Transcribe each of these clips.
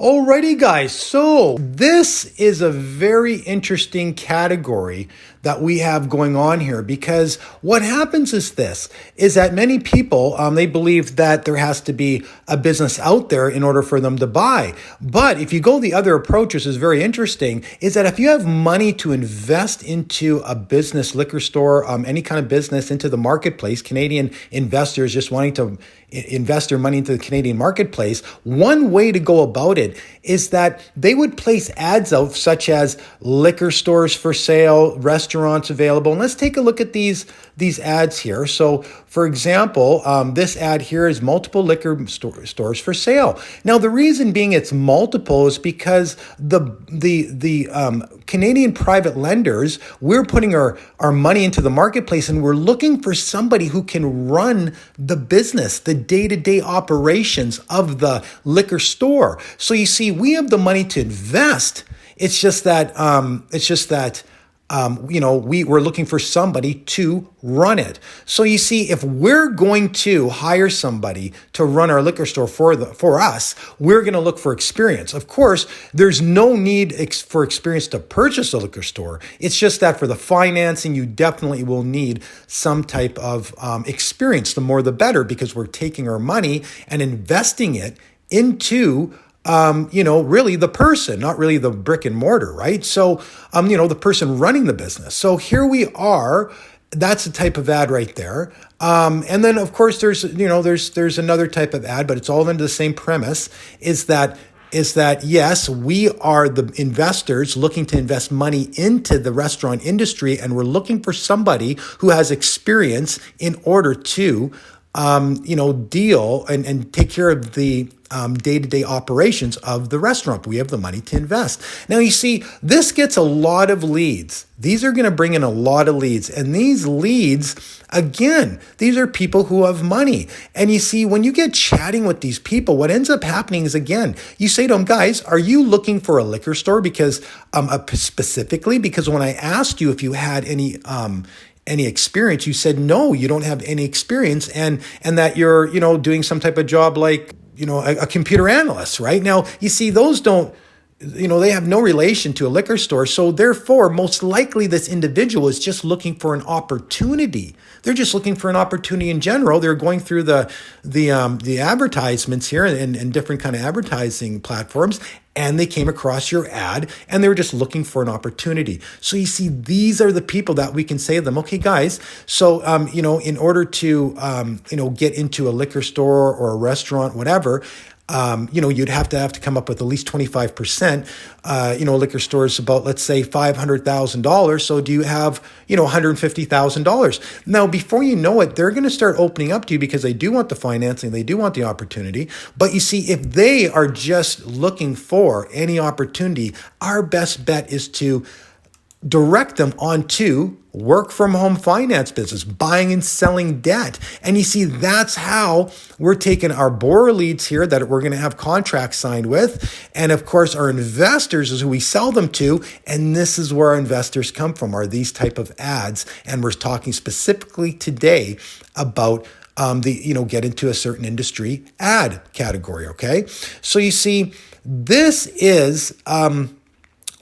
Alrighty, guys. So this is a very interesting category that we have going on here, because what happens is that many people, they believe that there has to be a business out there in order for them to buy. But if you go the other approach, which is very interesting, is that if you have money to invest into a business, liquor store, any kind of business, into the marketplace, Canadian investors just wanting to invest their money into the Canadian marketplace, one way to go about it is that they would place ads out such as liquor stores for sale, restaurants available. And let's take a look at these ads here. So for example, this ad here is multiple liquor stores for sale. Now, the reason being it's multiple is because the Canadian private lenders, we're putting our money into the marketplace, and we're looking for somebody who can run the business, the day-to-day operations of the liquor store. So you see, we have the money to invest. It's just that we're looking for somebody to run it. So you see, if we're going to hire somebody to run our liquor store for us, we're going to look for experience. Of course, there's no need for experience to purchase a liquor store. It's just that for the financing, you definitely will need some type of experience. The more the better, because we're taking our money and investing it into really the person, not really the brick and mortar, right? So, the person running the business. So here we are. That's the type of ad right there. And then of course there's another type of ad, but it's all under the same premise, is that yes, we are the investors looking to invest money into the restaurant industry, and we're looking for somebody who has experience in order to deal and take care of the day-to-day operations of the restaurant. We have the money to invest. Now, you see, this gets a lot of leads. These are going to bring in a lot of leads. And these leads, again, these are people who have money. And you see, when you get chatting with these people, what ends up happening is, again, you say to them, guys, are you looking for a liquor store? Because specifically, because when I asked you if you had any experience, you said no, you don't have any experience, and that you're doing some type of job like a computer analyst, right? Now, you see, those don't, they have no relation to a liquor store. So therefore, most likely this individual is just looking for an opportunity. They're just looking for an opportunity in general. They're going through the advertisements here and different kind of advertising platforms, and they came across your ad, and they were just looking for an opportunity. So you see, these are the people that we can say to them, okay, guys, so, in order to, get into a liquor store or a restaurant, whatever, you'd have to come up with at least 25%. Liquor store is about, let's say, $500,000. So do you have, $150,000? Now, before you know it, they're going to start opening up to you, because they do want the financing, they do want the opportunity. But you see, if they are just looking for any opportunity, our best bet is to direct them onto work from home finance business, buying and selling debt. And you see, that's how we're taking our borrower leads here that we're going to have contracts signed with. And of course, our investors is who we sell them to. And this is where our investors come from, are these type of ads. And we're talking specifically today about get into a certain industry ad category. Okay. So you see, this is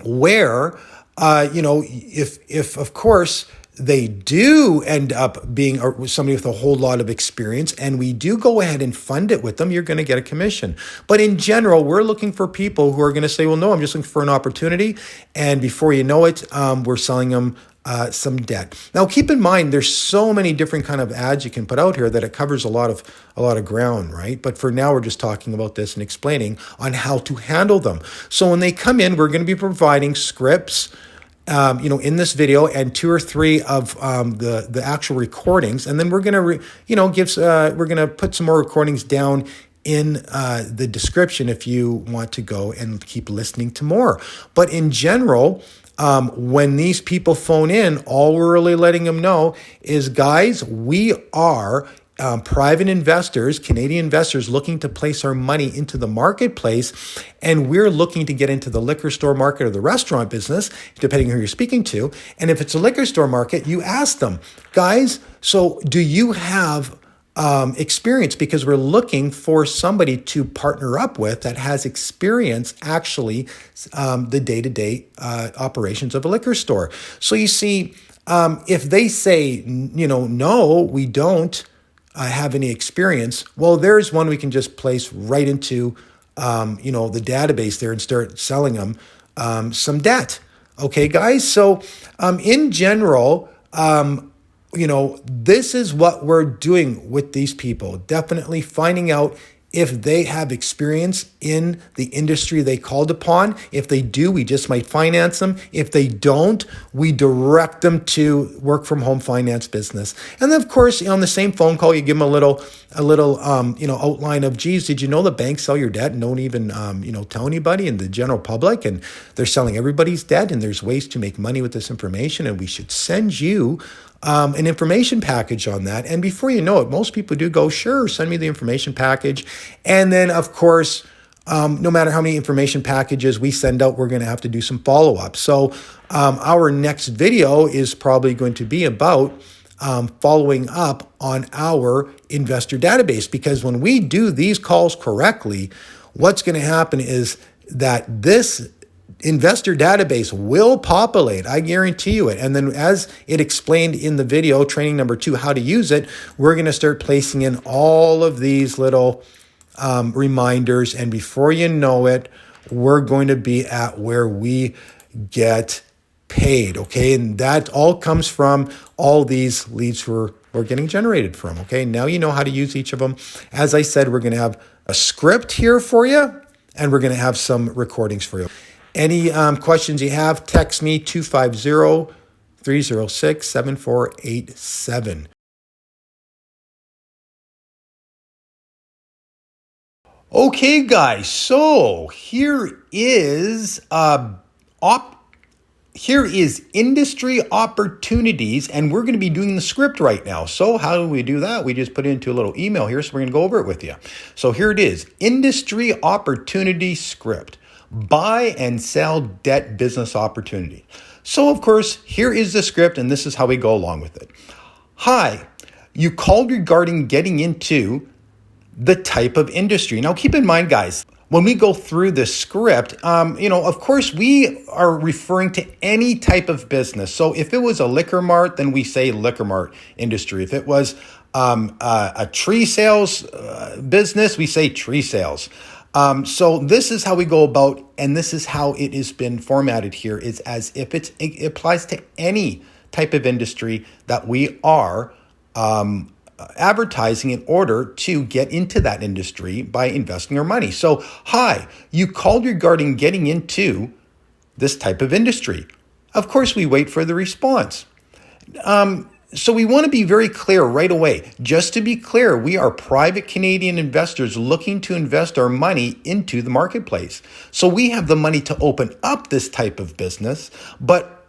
where if of course they do end up being somebody with a whole lot of experience, and we do go ahead and fund it with them, you're going to get a commission. But in general, we're looking for people who are going to say, well, no, I'm just looking for an opportunity. And before you know it, we're selling them some debt. Now, keep in mind, there's so many different kind of ads you can put out here that it covers a lot of ground, right? But for now, we're just talking about this and explaining on how to handle them. So when they come in, we're going to be providing scripts, in this video, and 2 or 3 of the actual recordings, and then we're going to we're going to put some more recordings down in the description if you want to go and keep listening to more. But in general, when these people phone in, all we're really letting them know is, guys, we are private investors, Canadian investors, looking to place our money into the marketplace, and we're looking to get into the liquor store market or the restaurant business, depending on who you're speaking to. And if it's a liquor store market, you ask them, guys, so do you have experience because we're looking for somebody to partner up with that has experience actually the day-to-day operations of a liquor store. So you see, if they say, no, we don't have any experience, well, there's one we can just place right into, the database there and start selling them some debt. Okay, guys. So in general, this is what we're doing with these people. Definitely finding out if they have experience in the industry they called upon. If they do, we just might finance them. If they don't, we direct them to work from home finance business. And then, of course, on the same phone call, you give them a little outline of, geez, did you know the banks sell your debt and don't even, tell anybody in the general public, and they're selling everybody's debt, and there's ways to make money with this information, and we should send you an information package on that. And before you know it, most people do go, sure, send me the information package. And then, of course, no matter how many information packages we send out, we're going to have to do some follow-up. So our next video is probably going to be about following up on our investor database, because when we do these calls correctly, what's going to happen is that this investor database will populate. I guarantee you it. And then, as it explained in the video, training number 2, how to use it, we're going to start placing in all of these little reminders. And before you know it, we're going to be at where we get paid. Okay. And that all comes from all these leads we're getting generated from. Okay. Now you know how to use each of them. As I said, we're going to have a script here for you, and we're going to have some recordings for you. Any questions you have, text me 250-306-7487. Okay, guys, so here is industry opportunities, and we're going to be doing the script right now. So how do we do that? We just put it into a little email here, so we're going to go over it with you. So here it is, industry opportunity script. Buy and sell debt business opportunity. So, of course, here is the script, and this is how we go along with it. Hi, you called regarding getting into the type of industry. Now, keep in mind, guys, when we go through this script, of course, we are referring to any type of business. So if it was a liquor mart, then we say liquor mart industry. If it was a tree sales business, we say tree sales. So this is how we go about, and this is how it has been formatted here, is as if it applies to any type of industry that we are advertising in order to get into that industry by investing our money. So, hi, you called regarding getting into this type of industry. Of course, we wait for the response. So we want to be very clear right away. Just to be clear, we are private Canadian investors looking to invest our money into the marketplace. So we have the money to open up this type of business, but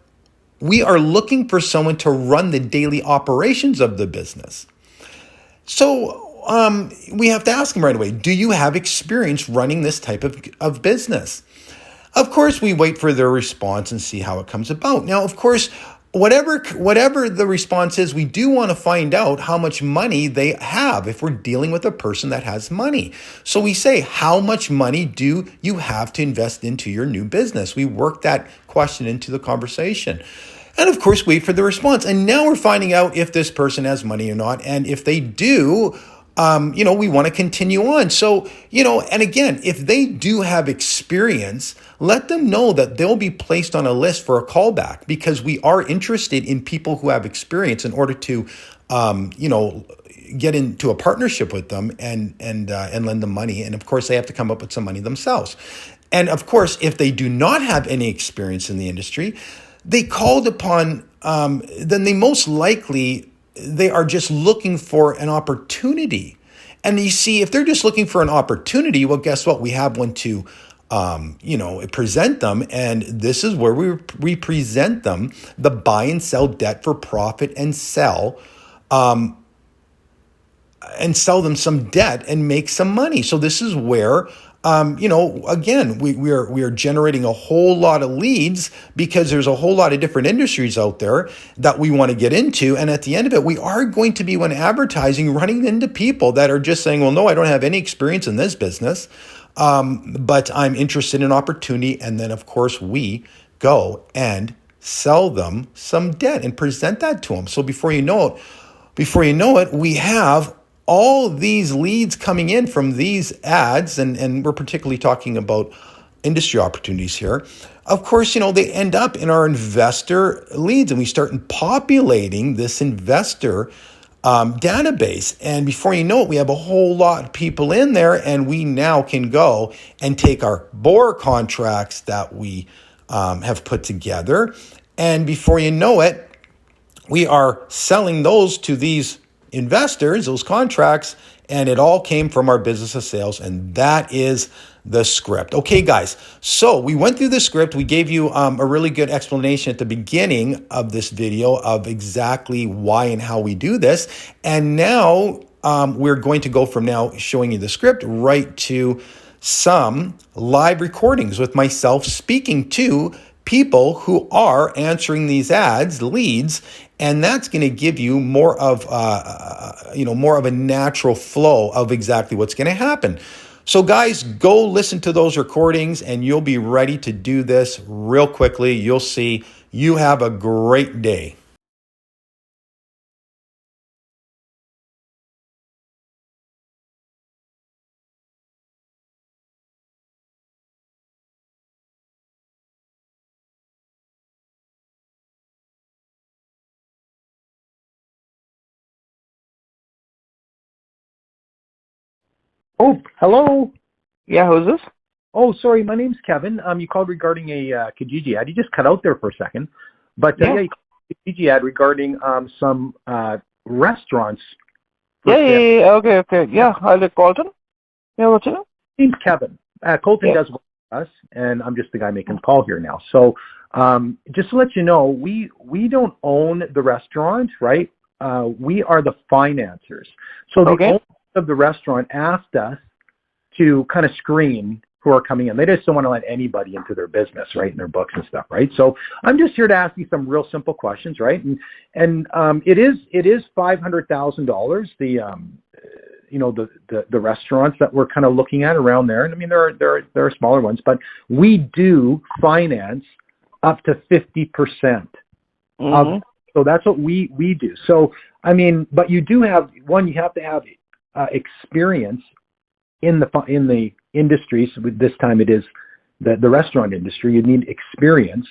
we are looking for someone to run the daily operations of the business. So we have to ask them right away, do you have experience running this type of business? Of course, we wait for their response and see how it comes about. Now, of course, whatever the response is, we do want to find out how much money they have if we're dealing with a person that has money. So we say, how much money do you have to invest into your new business? We work that question into the conversation. And of course, wait for the response. And now we're finding out if this person has money or not. And if they do, we want to continue on. So, and again, if they do have experience, let them know that they'll be placed on a list for a callback, because we are interested in people who have experience in order to, get into a partnership with them and lend them money. And of course, they have to come up with some money themselves. And of course, if they do not have any experience in the industry, they called upon, then they most likely, they are just looking for an opportunity. And you see, if they're just looking for an opportunity, well, guess what? We have one to, present them. And this is where we present them the buy and sell debt for profit and sell them some debt and make some money. So this is where again, we are generating a whole lot of leads because there's a whole lot of different industries out there that we want to get into. And at the end of it, we are going to be, when advertising, running into people that are just saying, well, no, I don't have any experience in this business, but I'm interested in opportunity. And then, of course, we go and sell them some debt and present that to them. So before you know it, we have all these leads coming in from these ads, and we're particularly talking about industry opportunities here. Of course, they end up in our investor leads, and we start populating this investor database. And before you know it, we have a whole lot of people in there, and we now can go and take our BOR contracts that we have put together. And before you know it, we are selling those to these investors, those contracts, and it all came from our business of sales, and that is the script. Okay, guys, so we went through the script. We gave you a really good explanation at the beginning of this video of exactly why and how we do this, and now we're going to go from now showing you the script right to some live recordings with myself speaking to people who are answering these ads, leads, and that's going to give you more of a natural flow of exactly what's going to happen. So guys, go listen to those recordings and you'll be ready to do this real quickly. You'll see. You have a great day. Oh, hello. Yeah, who's this? Oh, sorry. My name's Kevin. You called regarding a Kijiji ad. You just cut out there for a second, but Yeah. yeah, you called a Kijiji ad regarding some restaurants. Yeah. Okay. Yeah, I like Colton. Yeah, what's your name? My name's Kevin. Colton Yeah. does work with us, and I'm just the guy making the call here now. So, just to let you know, we don't own the restaurant, right? We are the financiers. So the Okay. owner of the restaurant asked us to kind of screen who are coming in. They just don't want to let anybody into their business, right, in their books and stuff, right? So I'm just here to ask you some real simple questions, right? And it is $500,000. The restaurants that we're kind of looking at around there, and I mean there are smaller ones, but we do finance up to 50%. So that's what we do. So I mean, but you do have you have to have experience in the industry. So this time it is the restaurant industry. You need experience.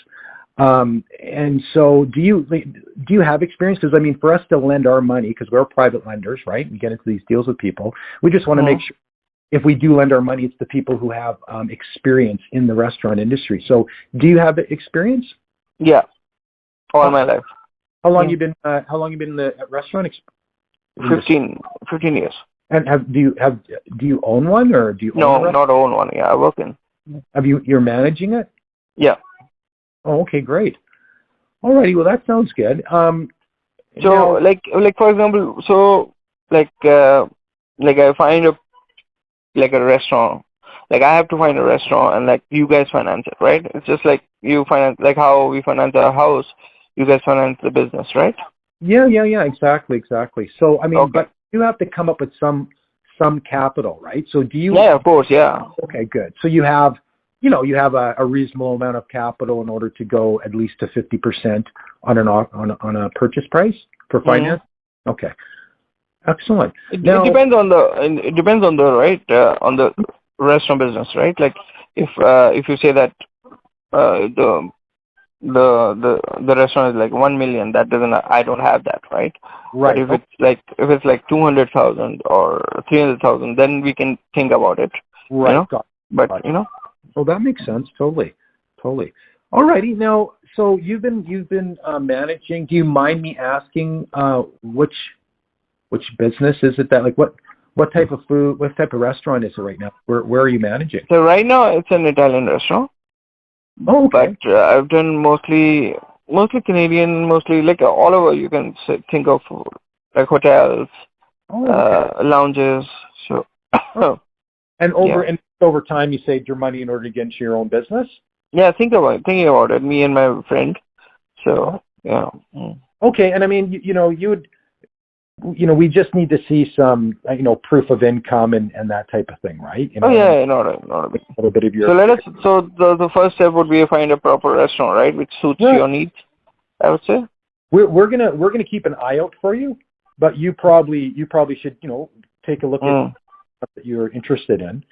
And so do you have experience? Because I mean, for us to lend our money, because we're private lenders, right? We get into these deals with people. We just want to make sure if we do lend our money, it's the people who have experience in the restaurant industry. So do you have experience? Yeah, all my life. How long you been in the restaurant? 15 years. And do you own one, or do you own No, not own one. Yeah, I work in. You're managing it? Yeah. Oh, okay, great. Alrighty, well that sounds good. So now, like for example, so like I find a restaurant. Like I have to find a restaurant, and like you guys finance it, right? It's just like you finance, like how we finance our house. You guys finance the business, right? Yeah, exactly. So I mean, Okay. but you have to come up with some capital, right? So do you? Yeah, of course, yeah. Okay, good. So you have a reasonable amount of capital in order to go at least to 50% on a purchase price for finance. Okay, excellent. It depends on the right on the restaurant business, right? Like if you say that the restaurant is like 1 million, that doesn't, I don't have that, right? Right. But if it's like 200,000 or 300,000, then we can think about it. Right. You know? But Well, that makes sense. Totally. Alrighty. Now, so you've been managing. Do you mind me asking which business is it that, like, what type of food, what type of restaurant is it right now? Where are you managing? So right now it's an Italian restaurant. Oh, okay. But I've done mostly Canadian, mostly like all over. You can think of like hotels, Oh, okay. lounges. So And over in over time you saved your money in order to get into your own business? Yeah, thinking about it, me and my friend. So yeah. Okay, and I mean, we just need to see some, proof of income and that type of thing, right? Oh yeah, not a big. A little bit of your. So the first step would be to find a proper restaurant, right, which suits your needs, I would say. We're gonna keep an eye out for you, but you probably should, take a look at stuff that you're interested in,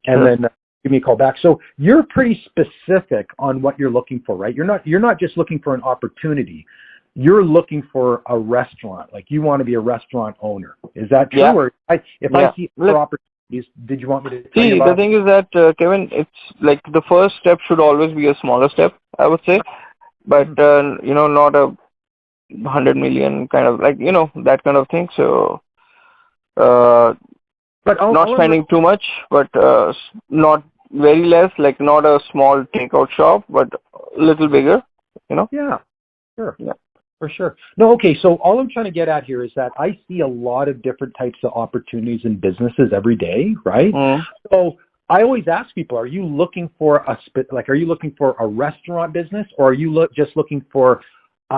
and then give me a call back. So you're pretty specific on what you're looking for, right? You're not just looking for an opportunity. You're looking for a restaurant. Like, you want to be a restaurant owner. Is that true? Yeah. Or I see other opportunities, did you want me to tell you about? The thing is that, Kevin, it's like the first step should always be a smaller step, I would say, but not a 100 million kind of, like, that kind of thing. So but not spending too much, but not very less, like not a small takeout shop, but a little bigger, Yeah, sure. Yeah. For sure. No, okay. So all I'm trying to get at here is that I see a lot of different types of opportunities in businesses every day, right? So I always ask people, are you looking for are you looking for a restaurant business, or are you just looking for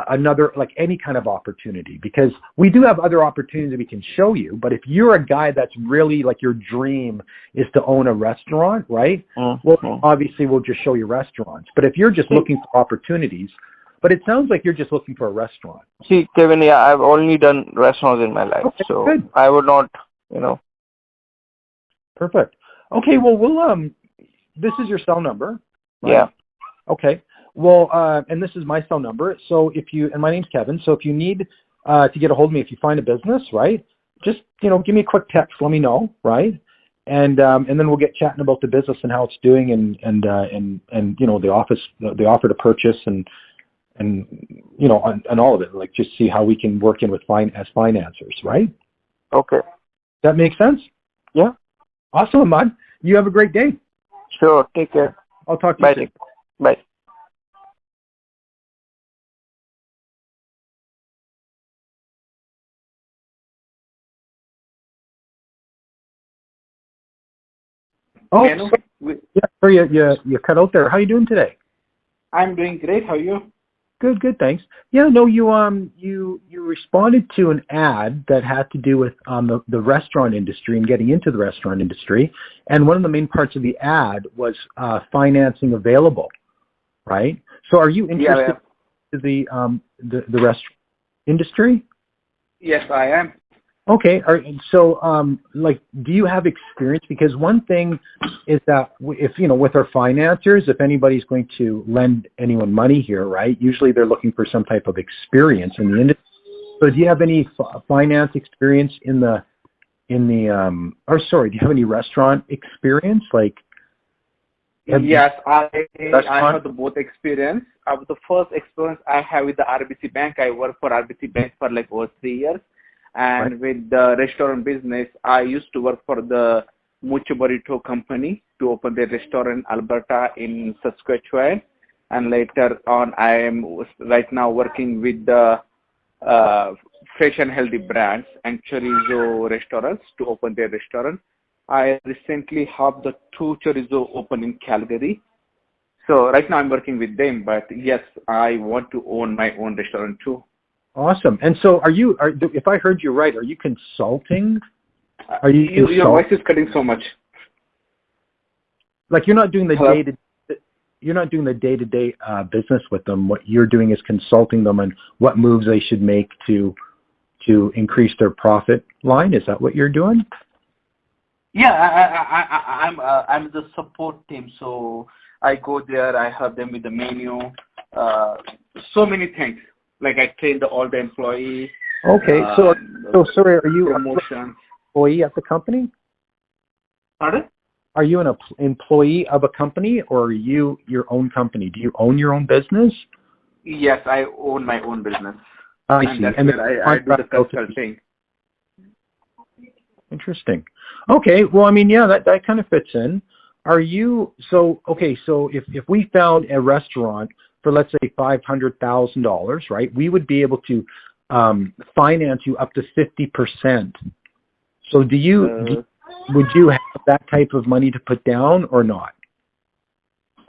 another, like, any kind of opportunity? Because we do have other opportunities that we can show you, but if you're a guy that's really, like, your dream is to own a restaurant, right? Well, obviously we'll just show you restaurants. But if you're just looking for opportunities, but it sounds like you're just looking for a restaurant. See, Kevin, yeah, I've only done restaurants in my life, so good. I would not, Perfect. Okay, well, this is your cell number, right? Yeah. Okay. Well, and this is my cell number. So and my name's Kevin. So if you need to get a hold of me, if you find a business, right, just, give me a quick text, let me know, right? And then we'll get chatting about the business and how it's doing, and the offer to purchase and all of it, like, just see how we can work in with as financiers, right? Okay. That makes sense? Yeah. Awesome, Ahmad. You have a great day. Sure. Take care. I'll talk to you soon. Bye. Oh, sorry, you cut out there. How are you doing today? I'm doing great. How are you? Good, thanks. Yeah, no, you responded to an ad that had to do with the restaurant industry and getting into the restaurant industry, and one of the main parts of the ad was financing available, right? So, are you interested in the restaurant industry? Yes, I am. Okay, do you have experience? Because one thing is that if, with our financiers, if anybody's going to lend anyone money here, right, usually they're looking for some type of experience in the industry. So do you have any finance experience do you have any restaurant experience? Yes, I have the both experience. The first experience I have with the RBC Bank. I worked for RBC Bank for like over 3 years. And with the restaurant business, I used to work for the Mucho Burrito company to open their restaurant in Alberta in Saskatchewan. And later on, I am right now working with the Fresh and Healthy Brands and Chorizo restaurants to open their restaurant. I recently have the 2 Chorizo open in Calgary. So right now I'm working with them, but yes, I want to own my own restaurant too. Awesome. And so if I heard you right, are you consulting? Your voice is cutting so much. Like, you're not doing the day-to-day business with them. What you're doing is consulting them on what moves they should make to increase their profit line. Is that what you're doing? Yeah, I'm the support team. So I go there, I help them with the menu, so many things. Like, I train all the employees. Okay, so sorry, are you promotions. An employee at the company? Pardon? Are you an employee of a company, or are you your own company? Do you own your own business? Yes, I own my own business. I see. And where I do the consulting. Interesting. Okay, well, I mean, yeah, that kind of fits in. So if we found a restaurant for, let's say, $500,000, right, we would be able to finance you up to 50%. So do you would you have that type of money to put down or not?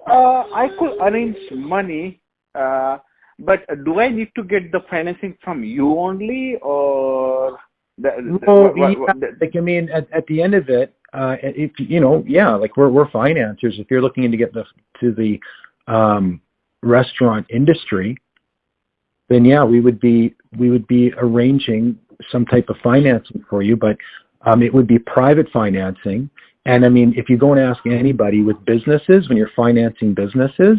I could arrange money, but do I need to get the financing from you only, or like I mean, at the end of it, if you know, yeah, like we're financiers. If you're looking to get to the restaurant industry, then yeah, we would be arranging some type of financing for you, but it would be private financing. And I mean, if you go and ask anybody with businesses, when you're financing businesses,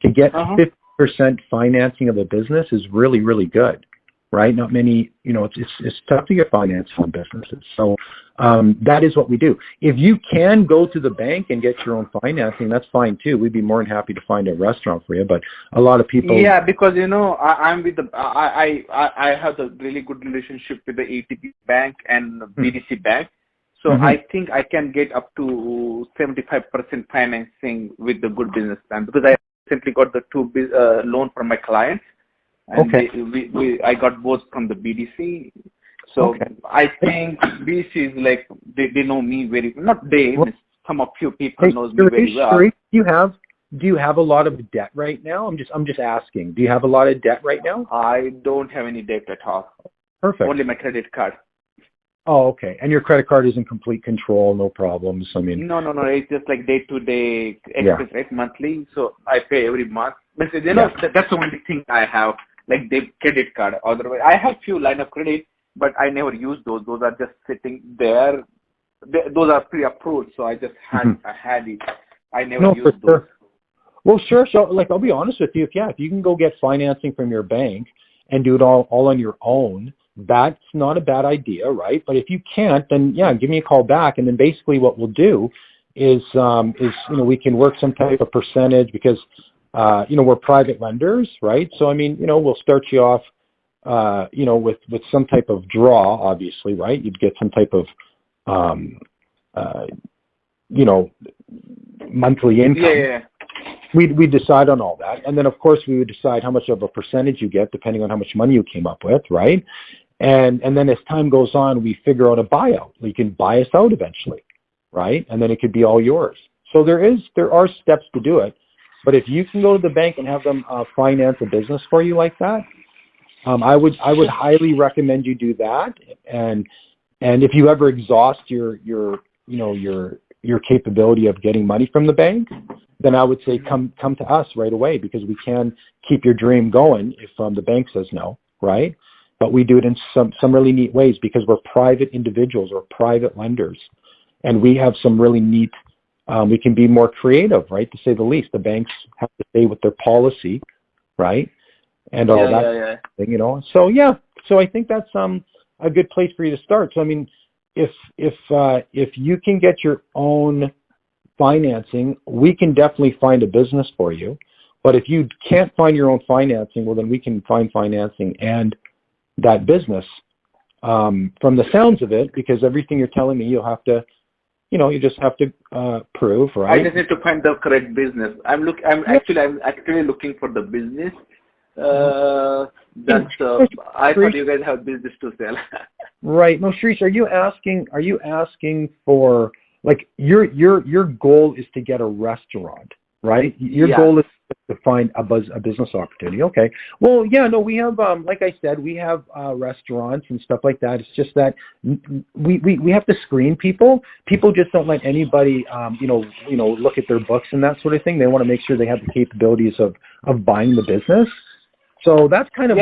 to get 50% financing of a business is really, really good, right? Not many, you know, it's tough to get financing on businesses. So that is what we do. If you can go to the bank and get your own financing, that's fine too. We'd be more than happy to find a restaurant for you. But a lot of people, yeah, because you know, I'm with the I have a really good relationship with the ATB Bank and BDC Bank. So I think I can get up to 75% financing with the good business plan, because I recently got the two loan from my clients, and I got both from the BDC. So I think BDC is like they know me very well. Not they, some of few people knows me very well. Do you have a lot of debt right now? I'm just asking. Do you have a lot of debt right now? I don't have any debt at all. Perfect. Only my credit card. Oh, okay. And your credit card is in complete control, no problems. I mean, no. It's just like day-to-day expense, right? Monthly. So I pay every month. But you know, that's the only thing I have, like the credit card. Otherwise, I have few line of credit, but I never use those. Those are just sitting there. Those are pre-approved, so I just had it. I never used those. Sure. Well, sure. So, like, I'll be honest with you. If you can go get financing from your bank and do it all on your own, that's not a bad idea, right? But if you can't, then yeah, give me a call back, and then basically what we'll do is you know, we can work some type of percentage, because you know, we're private lenders, right? So I mean, you know, we'll start you off you know, with some type of draw, obviously, right? You'd get some type of you know, monthly income. Yeah. We decide on all that, and then of course we would decide how much of a percentage you get depending on how much money you came up with, right? And then as time goes on, we figure out a buyout. You can buy us out eventually, right? And then it could be all yours. So there are steps to do it, but if you can go to the bank and have them finance a business for you like that, I would highly recommend you do that. And if you ever exhaust your capability of getting money from the bank, then I would say come to us right away, because we can keep your dream going if the bank says no, right? But we do it in some really neat ways, because we're private individuals or private lenders, and we have some really neat. We can be more creative, right, to say the least. The banks have to stay with their policy, right, and all that thing, you know. So yeah, so I think that's a good place for you to start. So I mean, if you can get your own financing, we can definitely find a business for you. But if you can't find your own financing, well, then we can find financing and that business, from the sounds of it, because everything you're telling me, you'll have to, you know, you just have to prove, right? I just need to find the correct business. I'm actually looking for the business. I thought you guys have business to sell. Right. No, Shirish, are you asking for, like, your goal is to get a restaurant, right? Your goal is to find a business opportunity. Okay. Well, yeah, no, we have, like I said, we have restaurants and stuff like that. It's just that we have to screen people. People just don't let anybody, you know, look at their books and that sort of thing. They want to make sure they have the capabilities of buying the business. So that's kind of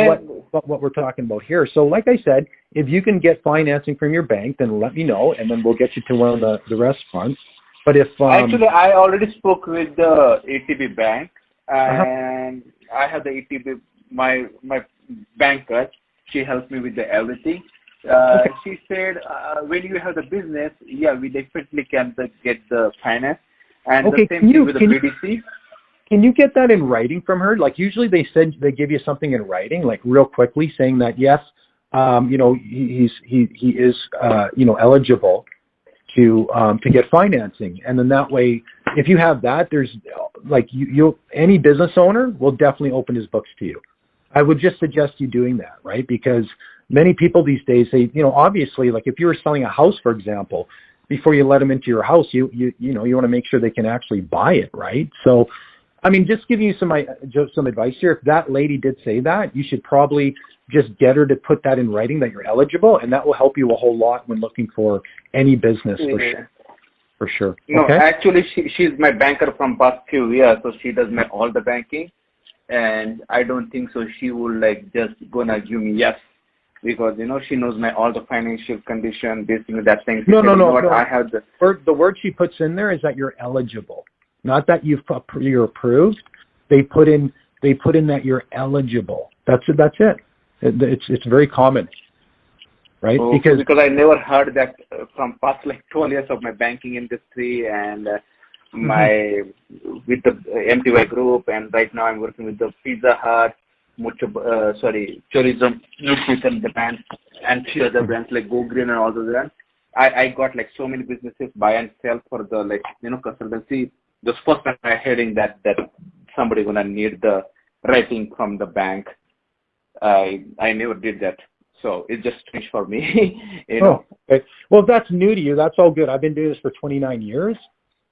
what we're talking about here. So like I said, if you can get financing from your bank, then let me know, and then we'll get you to one of the restaurants. But if actually, I already spoke with the ATB Bank, and I have the ATB, my banker. She helped me with everything. She said, when you have the business, yeah, we definitely can get the finance, and the same thing with the BDC. Can you get that in writing from her? Like, usually they give you something in writing, like real quickly, saying that yes, you know, he is you know, eligible to get financing, and then that way, if you have that, there's like any business owner will definitely open his books to you. I would just suggest you doing that, right? Because many people these days, you know, obviously, like if you were selling a house, for example, before you let them into your house, you want to make sure they can actually buy it, right? So, I mean, just giving you some advice here. If that lady did say that, you should probably just get her to put that in writing that you're eligible, and that will help you a whole lot when looking for any business for sure. No, Okay? actually, she's my banker from past few years, so she does all the banking, and I don't think so she will like just gonna give me yes, because she knows all the financial condition, this thing, that thing. No. I have The word she puts in there is that you're eligible, not that you're approved. They put in that you're eligible. That's it. It's very common, right? Because I never heard that from past like 12 years of my banking industry and my with the MTY group, and right now I'm working with the Pizza Hut, Tourism, Nutrition, the brand, and few other brands like Go Green and all those brands. I got like so many businesses buy and sell for the consultancy. This first time I hearing that somebody gonna need the writing from the bank. I never did that, so it's just strange for me. Okay. Well, if that's new to you, that's all good. I've been doing this for 29 years,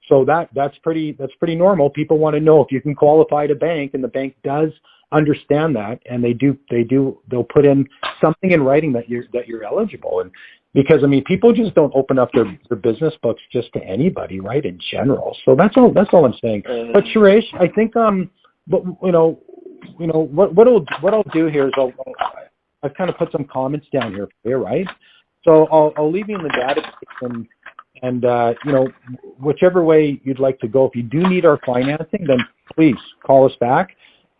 so that's pretty normal. People want to know if you can qualify to bank, and the bank does understand that, and they'll put in something in writing that you're eligible. And because I mean, people just don't open up their business books just to anybody, right? In general, so that's all I'm saying. But Suresh, I think but what I'll do here is I've kind of put some comments down here for you, right? So I'll leave you in the database, and whichever way you'd like to go. If you do need our financing, then please call us back.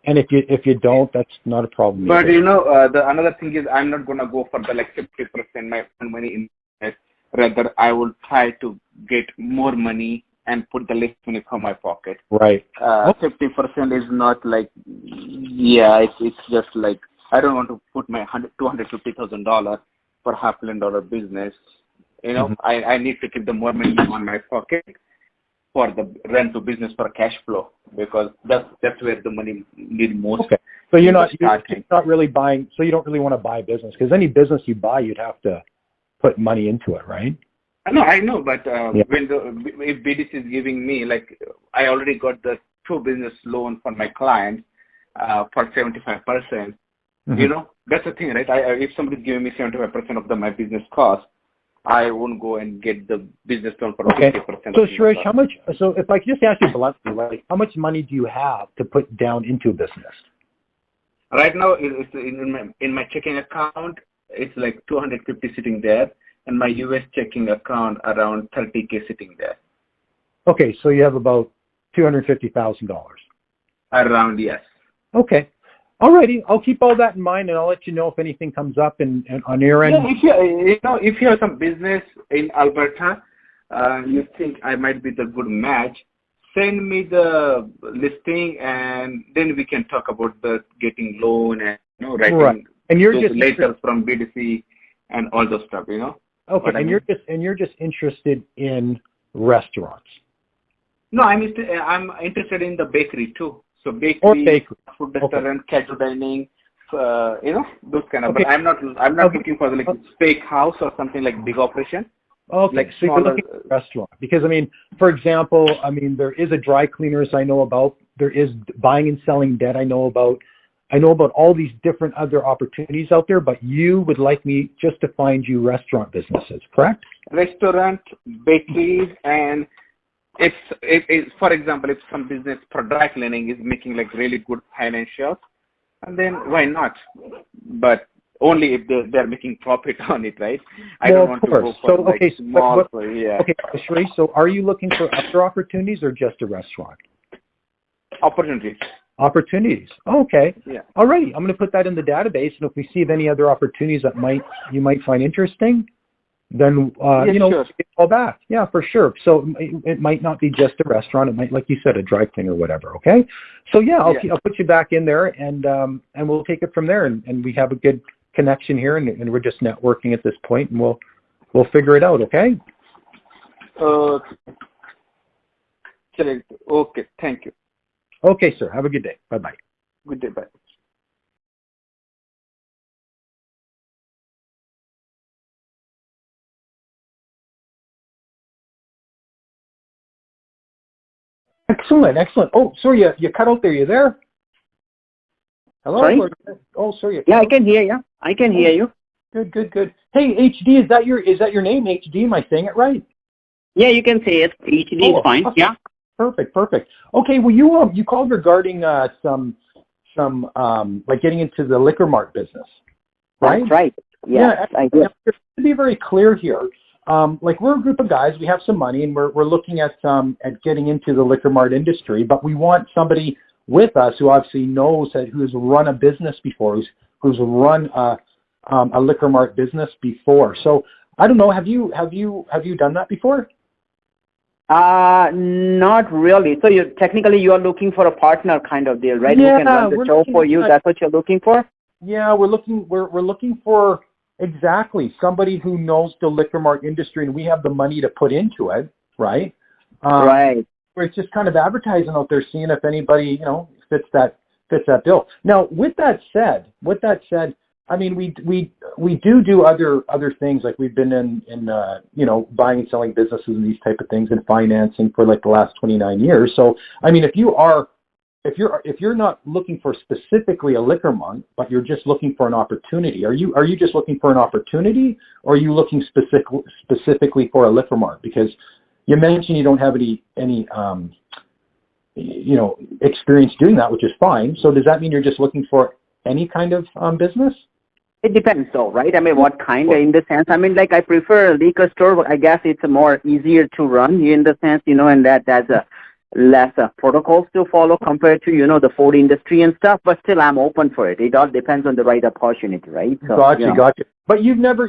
And if you don't, that's not a problem. But the another thing is I'm not gonna go for the like 50% my money in. Rather, I will try to get more money and put the less money from my pocket. Right. 50% is not like, it's just like, I don't want to put my $250,000 for $500,000 business. I need to keep the more money on my pocket for the rent to business for cash flow, because that's where the money need most. Okay. So you're not really buying, so you don't really want to buy business, because any business you buy, you'd have to put money into it, right? I know, but if BDC is giving me, like, I already got the 2 business loan for my client for 75%. That's the thing, right? If somebody's giving me 75% of my business cost, I won't go and get the business loan for 50%. So Suresh, how much? So if I could just ask you bluntly, like, how much money do you have to put down into a business? Right now, it's in my checking account, it's like 250 sitting there, and my US checking account around 30K sitting there. Okay, so you have about $250,000. Around, yes. Okay. All righty. I'll keep all that in mind, and I'll let you know if anything comes up and on your end. If you have some business in Alberta, you think I might be the good match, send me the listing, and then we can talk about the getting loan and writing right. And you're just letters from BDC and all those stuff. Okay, and you're just interested in restaurants. No, I'm interested in the bakery too. So bakery, food restaurant, casual dining, those kind of. Okay. But I'm not looking for like steak house or something like big operation. Okay, like so you're looking at a restaurant. Because, I mean, for example, there is a dry cleaners I know about. There is buying and selling debt I know about. I know about all these different other opportunities out there, but you would like me just to find you restaurant businesses, correct? Restaurant, bakeries, and if for example, if some business for dry cleaning is making like really good financials, and then why not? But only if they're making profit on it, right? I don't want to go for small. Okay, Suresh, so are you looking for other opportunities or just a restaurant? Opportunities. Opportunities. Okay. Yeah. All righty. I'm going to put that in the database, and if we see of any other opportunities that you might find interesting, then sure. Call back. Yeah, for sure. So it might not be just a restaurant. It might, like you said, a dry cleaner or whatever. Okay. So I'll put you back in there, and we'll take it from there. And we have a good connection here, and we're just networking at this point, and we'll figure it out. Okay. Okay. Thank you. Okay, sir. Have a good day. Bye-bye. Good day. Bye. Excellent, excellent. Oh, sorry, you cut out there. You there? Hello? Sorry? Oh, sorry. Yeah, I can hear you. I can hear you. Good, good, good. Hey, HD, is that your name? HD, am I saying it right? Yeah, you can say it. HD is fine. Awesome. Yeah. Perfect, perfect. Okay, well, you called regarding some like getting into the Liquor Mart business, right? That's right. Yes, I did. To be very clear here, like we're a group of guys, we have some money, and we're looking at getting into the Liquor Mart industry, but we want somebody with us who obviously knows who's run a business before, who's run a Liquor Mart business before. So I don't know, have you done that before? Not really. So you are looking for a partner kind of deal, right? Yeah, Who can run the show for you? That's what you're looking for? Yeah, we're looking for exactly somebody who knows the Liquor Mart industry, and we have the money to put into it, right? Right. We're just kind of advertising out there, seeing if anybody fits that bill. Now, with that said, I mean, we do other things, like we've been in buying and selling businesses and these type of things and financing for like the last 29 years. So I mean, if you're not looking for specifically a Liquor Mart, but you're just looking for an opportunity, are you just looking for an opportunity, or are you looking specifically for a Liquor Mart? Because you mentioned you don't have any experience doing that, which is fine. So does that mean you're just looking for any kind of business? It depends though, right? I mean, what kind in the sense? I mean, like I prefer a liquor store. I guess it's more easier to run in the sense, and that there's a less protocols to follow compared to, the food industry and stuff. But still, I'm open for it. It all depends on the right opportunity, right? So, gotcha. But you've never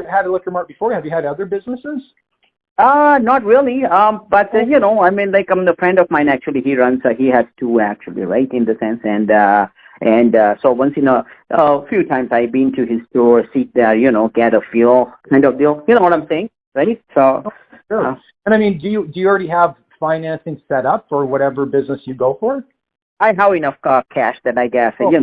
had a Liquor Mart before. Have you had other businesses? Not really. But I mean, like I'm the friend of mine actually. He has two actually, right? In the sense, and so once a few times I've been to his store, sit there, get a feel kind of deal. You know what I'm saying, right? So, sure. And I mean, do you already have financing set up for whatever business you go for? I have enough cash that I guess I can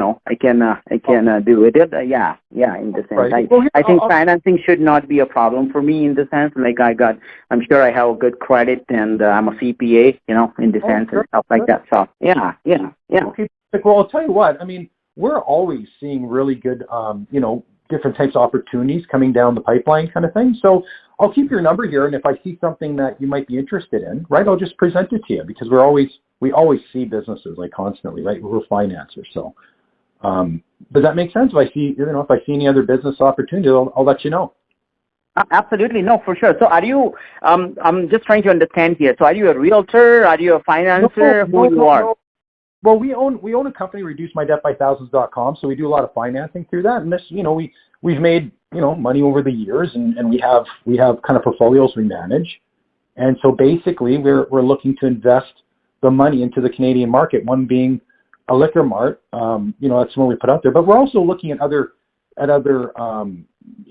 do it. Yeah, in the sense. Right. I think financing should not be a problem for me in the sense like I'm sure I have a good credit and I'm a CPA, in the sense and stuff like that. So yeah. Okay. Well, I'll tell you what. I mean, we're always seeing really good, different types of opportunities coming down the pipeline, kind of thing. So I'll keep your number here, and if I see something that you might be interested in, right, I'll just present it to you, because we always see businesses like constantly, right? We're financiers, so does that make sense? If I see any other business opportunity, I'll let you know. Absolutely, no, for sure. So, are you? I'm just trying to understand here. So, are you a realtor? Are you a financer? Who you are? No. Well, we own a company, ReduceMyDebtByThousands.com, so we do a lot of financing through that. And this, we've made money over the years, and we have kind of portfolios we manage, and so basically we're looking to invest the money into the Canadian market. One being a Liquor Mart, that's one we put out there. But we're also looking at other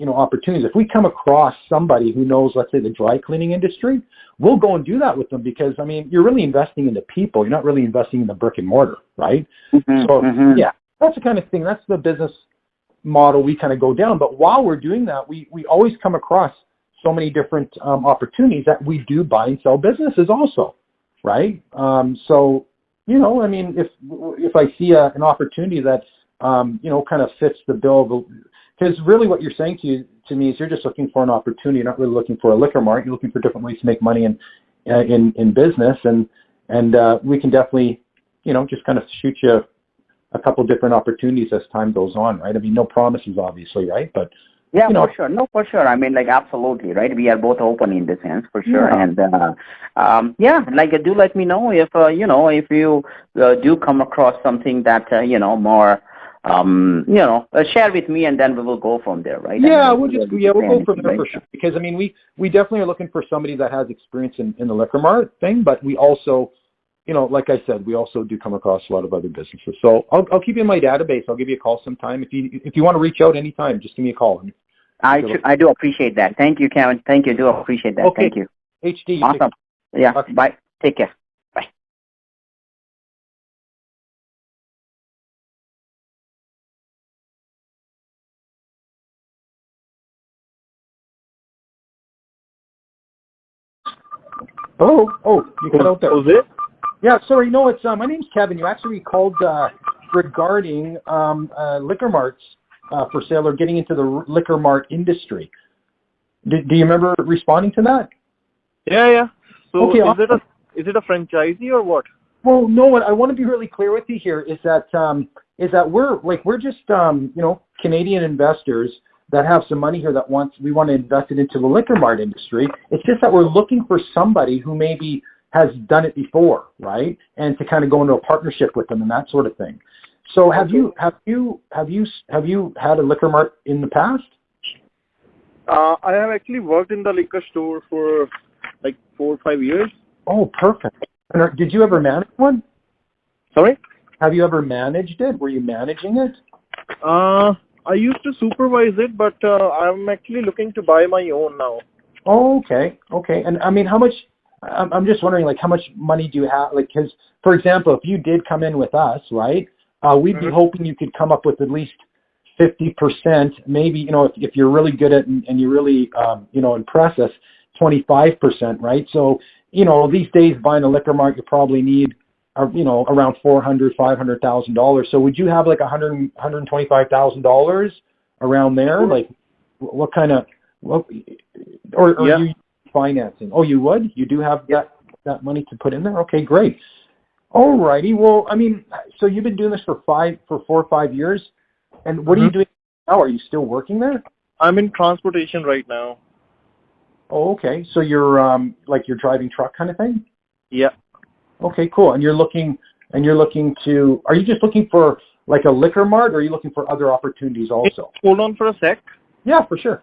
opportunities. If we come across somebody who knows, let's say, the dry cleaning industry, we'll go and do that with them, because I mean, you're really investing in the people. You're not really investing in the brick and mortar, right? Yeah, that's the kind of thing. That's the business model we kind of go down. But while we're doing that, we always come across so many different opportunities that we do buy and sell businesses also, right? So I mean, if I see an opportunity that kind of fits the bill, because really what you're saying to me is you're just looking for an opportunity. You're not really looking for a Liquor Mart. You're looking for different ways to make money in business, and we can definitely just kind of shoot you a couple different opportunities as time goes on, right? I mean, no promises, obviously, right? But yeah, for sure. No, for sure. I mean, like, absolutely, right? We are both open in the sense, for sure. Yeah. And do let me know if if you do come across something that more. Share with me, and then we will go from there, right? Yeah, we'll go from there for sure. Because I mean, we definitely are looking for somebody that has experience in the Liquor Mart thing, but we also, like I said, we also do come across a lot of other businesses. So I'll keep you in my database. I'll give you a call sometime. If you want to reach out anytime, just give me a call. I do appreciate that. Thank you, Kevin. Thank you. Do appreciate that. Okay. Thank you. HD. Awesome. Yeah. Okay. Bye. Take care. Bye. Oh, you cut out there. Was it? Yeah, sorry, no, it's my name's Kevin. You actually called regarding liquor marts for sale or getting into the liquor mart industry. Do you remember responding to that? Yeah. So Okay, is it a franchisee or what? well, no, what I want to be really clear with you here is that we're just Canadian investors that have some money here that we want to invest it into the liquor mart industry. It's just that we're looking for somebody who maybe has done it before, right? And to kind of go into a partnership with them and that sort of thing. So have you had a liquor mart in the past? I have actually worked in the liquor store for like 4 or 5 years. Oh, perfect. And did you ever manage one? Sorry? Have you ever managed it? Were you managing it? I used to supervise it, but I'm actually looking to buy my own now. Oh, okay. And I mean, how much? I'm just wondering, like, how much money do you have? Like, because, for example, if you did come in with us, right, we'd be hoping you could come up with at least 50%, maybe, if you're really good at and you really, impress us, 25%, right? So, these days buying a liquor mart, you probably need, around $400,000-$500,000. So would you have like $125,000 around there? Like, what kind of, or Yeah. you financing? Oh, you would? You do have that money to put in there? Okay, great. All righty. Well, I mean, so you've been doing this for 4 or 5 years, and what are you doing now? Are you still working there? I'm in transportation right now. Oh, okay. So you're you're driving truck kind of thing? Yeah. Okay, cool. And you're looking to, are you just looking for like a liquor mart, or are you looking for other opportunities also? Hold on for a sec. Yeah, for sure.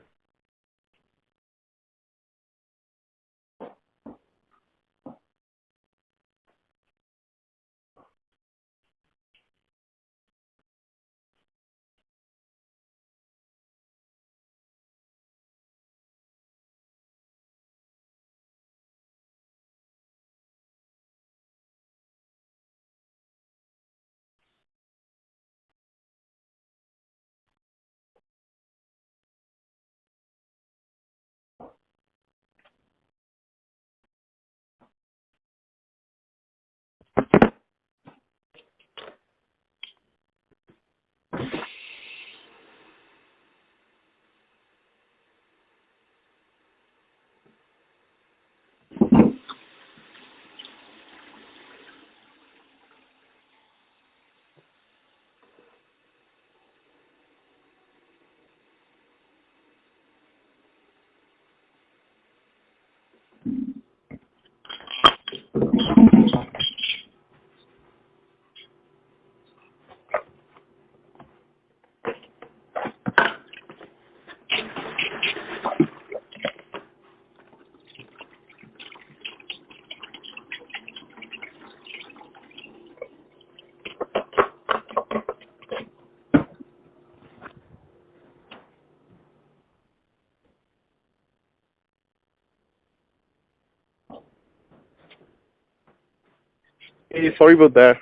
Hey, sorry about that.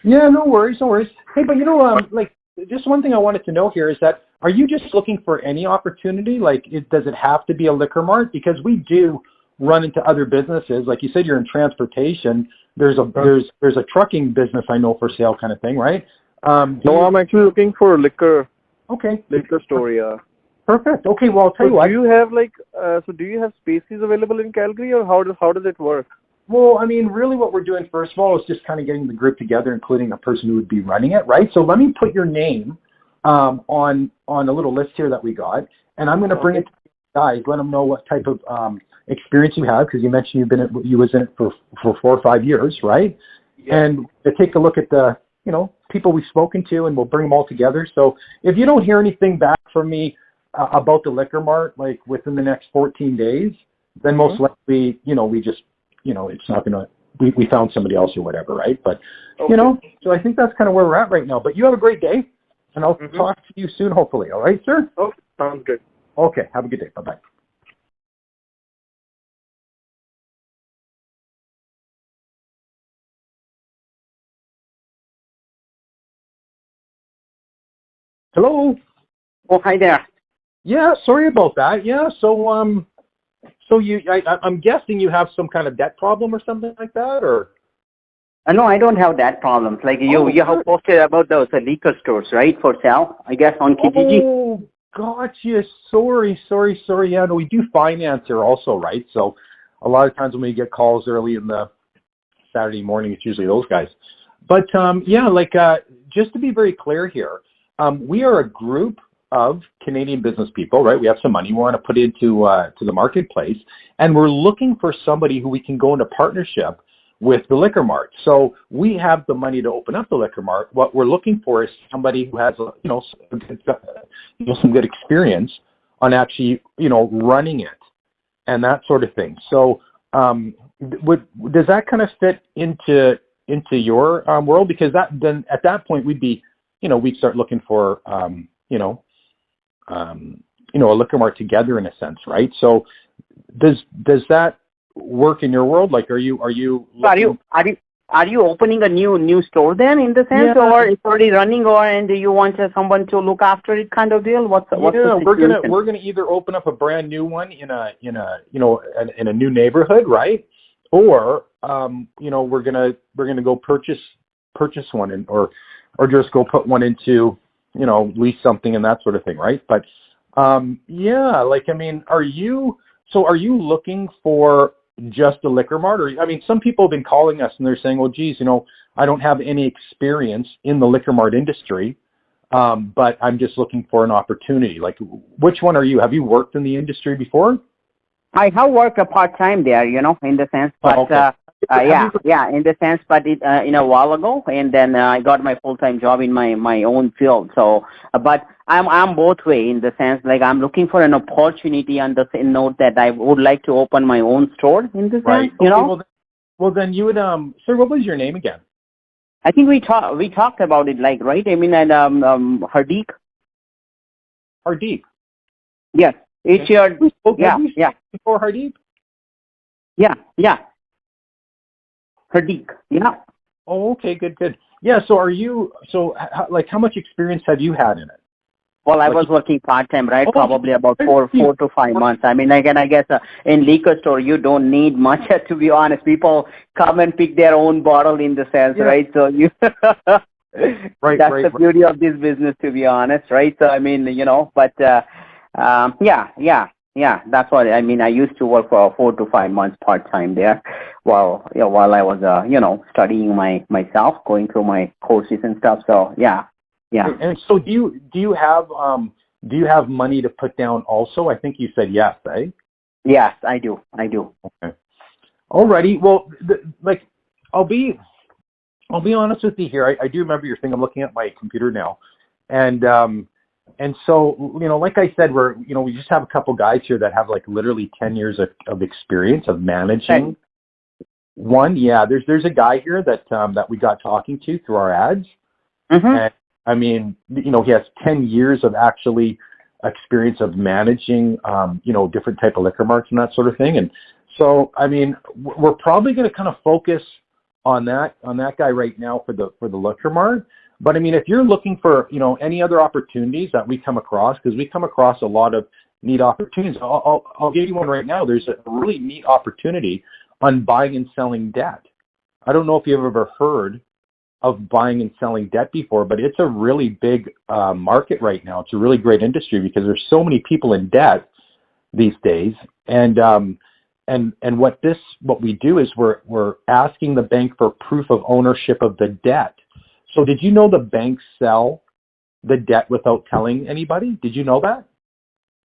Yeah, no worries. Hey, but just one thing I wanted to know here is that, are you just looking for any opportunity? Like, does it have to be a liquor mart? Because we do run into other businesses. Like you said, you're in transportation. There's a trucking business I know for sale kind of thing, right? No, I'm actually looking for a liquor store, yeah. Perfect. Okay, well, I'll tell you what. Do you have do you have spaces available in Calgary, or how does it work? Well, I mean, really what we're doing, first of all, is just kind of getting the group together, including a person who would be running it, right? So let me put your name on a little list here that we got, and I'm going to bring it to the guys, let them know what type of experience you have, because you mentioned you was in it for 4 or 5 years, right? Yeah. And to take a look at the, people we've spoken to, and we'll bring them all together. So if you don't hear anything back from me about the liquor mart, like within the next 14 days, then most likely, we just, it's not going to, we found somebody else or whatever, right? But, so I think that's kind of where we're at right now. But you have a great day, and I'll talk to you soon, hopefully. All right, sir? Oh, sounds good. Okay, have a good day. Bye-bye. Hello? Oh, hi there. Yeah, sorry about that. Yeah, so I'm guessing you have some kind of debt problem or something like that, or? No, I don't have that problems. Like you have posted about those liquor stores, right, for sale, I guess, on Kijiji. Oh, gotcha. Sorry. Yeah, no, we do finance here also, right? So a lot of times when we get calls early in the Saturday morning, it's usually those guys. But yeah, like just to be very clear here, we are a group of Canadian business people, right? We have some money we want to put into to the marketplace, and we're looking for somebody who we can go into partnership with the Liquor Mart. So we have the money to open up the Liquor Mart. What we're looking for is somebody who has, some good experience on actually, running it and that sort of thing. So does that kind of fit into your world? Because then at that point we'd be, we'd start looking for, a Liquor Mart together in a sense, right? So does that work in your world? Like, are you Are you opening a new store then, in the sense, or it's already running, and you want someone to look after it, kind of deal? What's the situation? we're gonna either open up a brand new one in a new neighborhood, right? Or we're gonna go purchase one or just go put one into lease something and that sort of thing, right? But are you looking for just a Liquor Mart? Or, some people have been calling us and they're saying, well, geez, I don't have any experience in the Liquor Mart industry, but I'm just looking for an opportunity. Like, which one are you? Have you worked in the industry before? I have worked a part-time there, in the sense, but okay. in the sense, but it a while ago, and then I got my full-time job in my own field. So, but I'm both way, in the sense, like, I'm looking for an opportunity on the note that I would like to open my own store, in the sense, Well, then you would, sir, what was your name again? I think we talked about it, like, right? Hardeep. Hardeep. Yes, it's your Before Hardeep. Yeah. Hardeep. Yeah. Oh, okay, good. Yeah. So how much experience have you had in it? Well, I was working part-time, right? Probably about 4 to 5 months. I guess in liquor store, you don't need much, to be honest. People come and pick their own bottle, in the sense, right? So you, that's the beauty of this business, to be honest, right? So, that's what, I used to work for 4 to 5 months part-time there while I was, studying myself, going through my courses and stuff. So, yeah. And so do you have money to put down also? I think you said yes, eh? Yes, I do. Okay. Alrighty. Well, I'll be honest with you here. I do remember your thing. I'm looking at my computer now, and so like I said, we just have a couple guys here that have literally 10 years of experience of managing. Okay. One, there's a guy here that we got talking to through our ads. Mm-hmm. And he has 10 years of actually experience of managing, different type of Liquor Marts and that sort of thing. And so, we're probably going to kind of focus on that guy right now for the Liquor Mart. But if you're looking for, any other opportunities that we come across, because we come across a lot of neat opportunities. I'll give you one right now. There's a really neat opportunity on buying and selling debt. I don't know if you've ever heard of buying and selling debt before, but it's a really big market right now. It's a really great industry because there's so many people in debt these days. And what we do is we're asking the bank for proof of ownership of the debt. So did you know the banks sell the debt without telling anybody? Did you know that?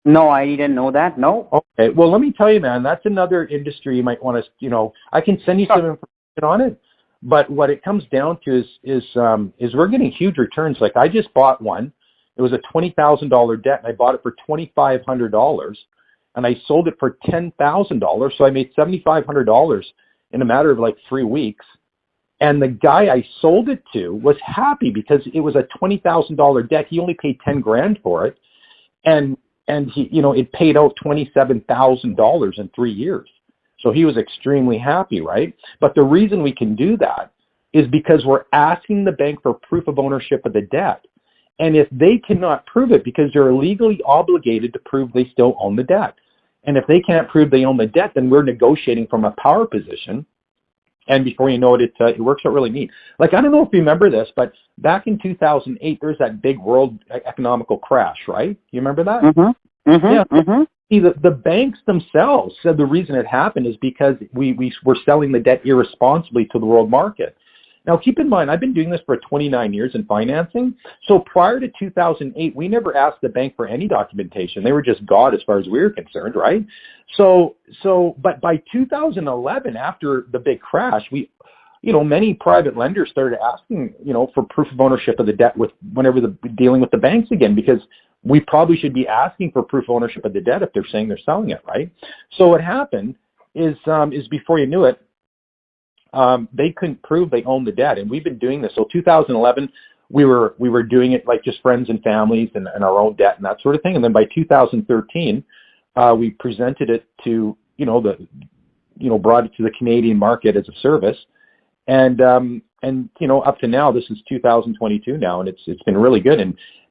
No, I didn't know that. No. Okay. Well, let me tell you, man, that's another industry you might want to, I can send you some information on it. But what it comes down to is we're getting huge returns. Like, I just bought one. It was a $20,000 debt, and I bought it for $2,500, and I sold it for $10,000. So I made $7,500 in a matter of 3 weeks. And the guy I sold it to was happy because it was a $20,000 debt. He only paid $10,000 for it, and he, it paid out $27,000 in 3 years. So he was extremely happy, right? But the reason we can do that is because we're asking the bank for proof of ownership of the debt. And if they cannot prove it, because they're legally obligated to prove they still own the debt. And if they can't prove they own the debt, then we're negotiating from a power position. And before you know it, it works out really neat. Like, I don't know if you remember this, but back in 2008, there's that big world economical crash, right? You remember that? Mm-hmm. Mm-hmm. Yeah. Mm-hmm. See, the banks themselves said the reason it happened is because we were selling the debt irresponsibly to the world market. Now, keep in mind, I've been doing this for 29 years in financing. So prior to 2008, we never asked the bank for any documentation. They were just God as far as we were concerned, right? But by 2011, after the big crash, many private lenders started asking, for proof of ownership of the debt whenever dealing with the banks again, because we probably should be asking for proof of ownership of the debt if they're saying they're selling it, right? So what happened is before you knew it, they couldn't prove they owned the debt, and we've been doing this. So 2011, we were doing it like just friends and families and our own debt and that sort of thing. And then by 2013, we presented it to brought it to the Canadian market as a service, and up to now, this is 2022 now, and it's been really good.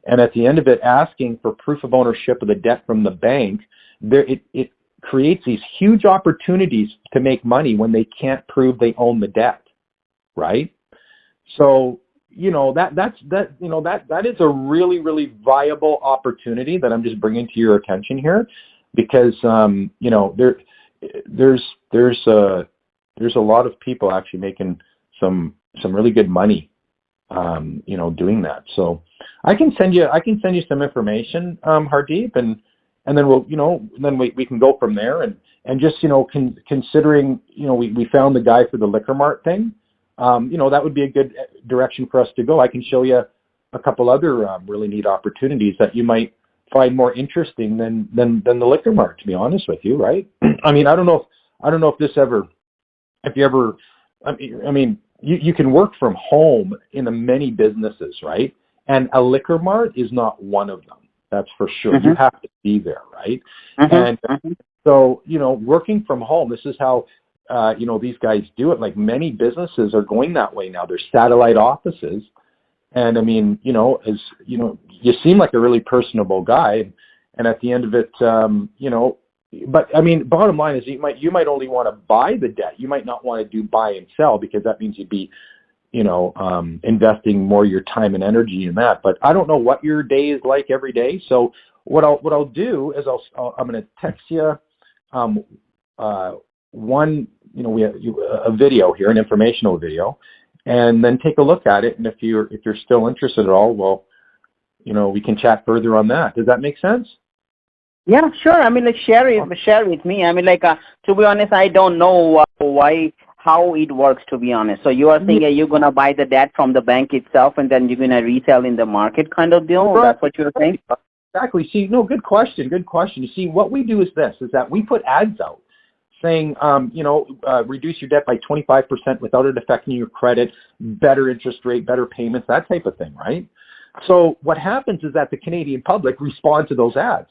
And at the end of it, asking for proof of ownership of the debt from the bank, it creates these huge opportunities to make money when they can't prove they own the debt, right? So that is a really, really viable opportunity that I'm just bringing to your attention here, because there's a lot of people actually making some really good money doing that. So I can send you some information, Hardeep, and then we can go from there, and just considering we found the guy for the Liquor Mart thing, that would be a good direction for us to go. I can show you a couple other really neat opportunities that you might find more interesting than the Liquor Mart, to be honest with you, right? I mean, I don't know if you can work from home in many businesses, right? And a Liquor Mart is not one of them. That's for sure. Mm-hmm. You have to be there, right? Mm-hmm. And Mm-hmm. so, working from home, this is how, these guys do it. Like, many businesses are going that way now. There's satellite offices. And I mean, you seem like a really personable guy. And at the end of it, but I mean, bottom line is you might only want to buy the debt. You might not want to do buy and sell, because that means you'd be investing more of your time and energy in that. But I don't know what your day is like every day. So what I'll do is I'm going to text you we have a video here, an informational video, and then take a look at it. And if you're still interested at all, well, we can chat further on that. Does that make sense? Yeah, sure. I mean, share with me. I mean, to be honest, I don't know how it works, to be honest. So you are saying you're going to buy the debt from the bank itself, and then you're going to resell in the market kind of deal? Right. That's what you're saying? Exactly. See, no, good question. You see, what we do is that we put ads out saying, reduce your debt by 25% without it affecting your credit, better interest rate, better payments, that type of thing, right? So what happens is that the Canadian public respond to those ads.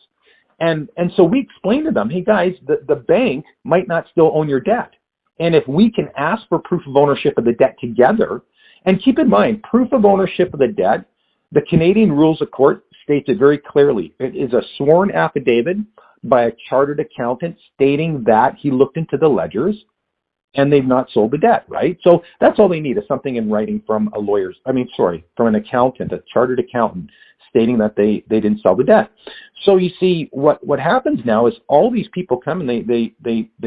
And so we explain to them, hey guys, the bank might not still own your debt. And if we can ask for proof of ownership of the debt together, and keep in mind, proof of ownership of the debt, the Canadian Rules of Court states it very clearly. It is a sworn affidavit by a chartered accountant stating that he looked into the ledgers and they've not sold the debt, right? So that's all they need, is something in writing from from an accountant, a chartered accountant, stating that they didn't sell the debt. So you see, what happens now is all these people come and they